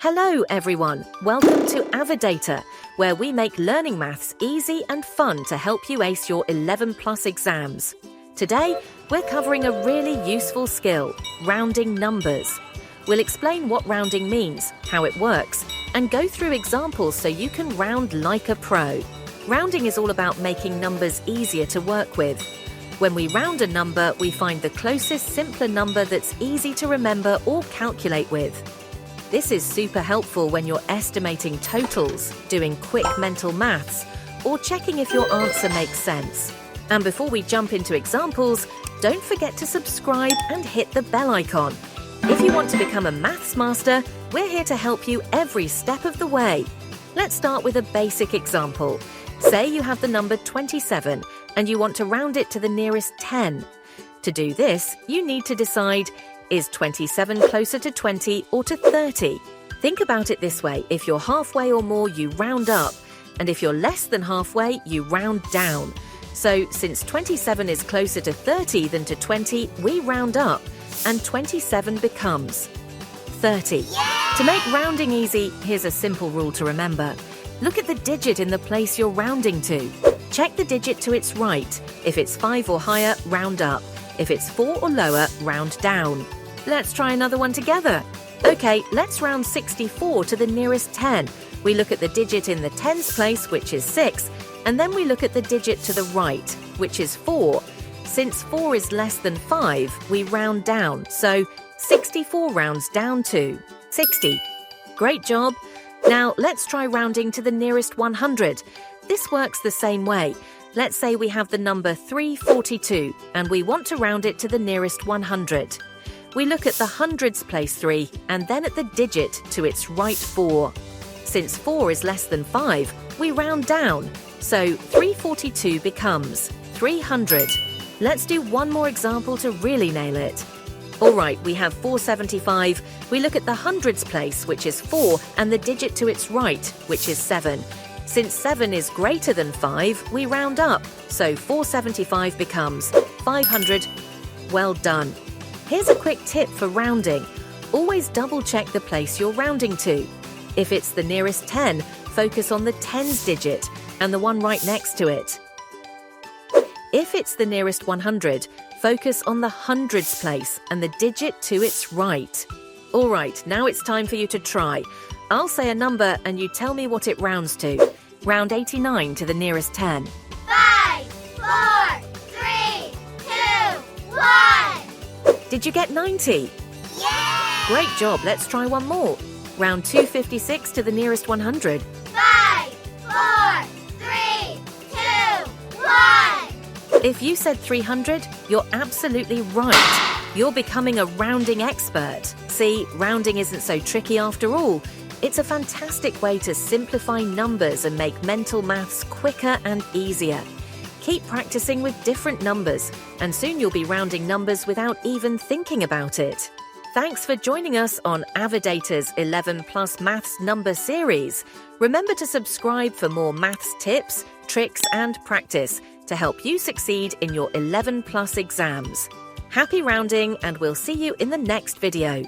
Hello everyone, welcome to Avadata, where we make learning maths easy and fun to help you ace your 11 plus exams. Today, we're covering a really useful skill, rounding numbers. We'll explain what rounding means, how it works, and go through examples so you can round like a pro. Rounding is all about making numbers easier to work with. When we round a number, we find the closest simpler number that's easy to remember or calculate with. This is super helpful when you're estimating totals, doing quick mental maths, or checking if your answer makes sense. And before we jump into examples, don't forget to subscribe and hit the bell icon. If you want to become a maths master, we're here to help you every step of the way. Let's start with a basic example. Say you have the number 27 and you want to round it to the nearest 10. To do this, you need to decide, is 27 closer to 20 or to 30? Think about it this way. If you're halfway or more, you round up. And if you're less than halfway, you round down. So since 27 is closer to 30 than to 20, we round up. And 27 becomes 30. Yeah! To make rounding easy, here's a simple rule to remember. Look at the digit in the place you're rounding to. Check the digit to its right. If it's 5 or higher, round up. If it's 4 or lower, round down. Let's try another one together. Okay, let's round 64 to the nearest 10. We look at the digit in the tens place, which is 6, and then we look at the digit to the right, which is 4. Since 4 is less than 5, we round down, so 64 rounds down to 60. Great job! Now let's try rounding to the nearest 100. This works the same way. Let's say we have the number 342 and we want to round it to the nearest 100. We look at the hundreds place 3 and then at the digit to its right 4. Since 4 is less than 5, we round down. So 342 becomes 300. Let's do one more example to really nail it. Alright, we have 475. We look at the hundreds place, which is 4, and the digit to its right, which is 7. Since 7 is greater than 5, we round up. So 475 becomes 500. Well done. Here's a quick tip for rounding. Always double check the place you're rounding to. If it's the nearest 10, focus on the tens digit and the one right next to it. If it's the nearest 100, focus on the hundreds place and the digit to its right. All right, now it's time for you to try. I'll say a number and you tell me what it rounds to. Round 89 to the nearest 10. 5, 4, 3, 2, 1. Did you get 90? Yeah! Great job, let's try one more. Round 256 to the nearest 100. 5, 4, 3, 2, 1. If you said 300, you're absolutely right. You're becoming a rounding expert. See, rounding isn't so tricky after all. It's a fantastic way to simplify numbers and make mental maths quicker and easier. Keep practicing with different numbers, and soon you'll be rounding numbers without even thinking about it. Thanks for joining us on Avadata's 11 Plus Maths Number Series. Remember to subscribe for more maths tips, tricks, and practice to help you succeed in your 11 Plus exams. Happy rounding, and we'll see you in the next video.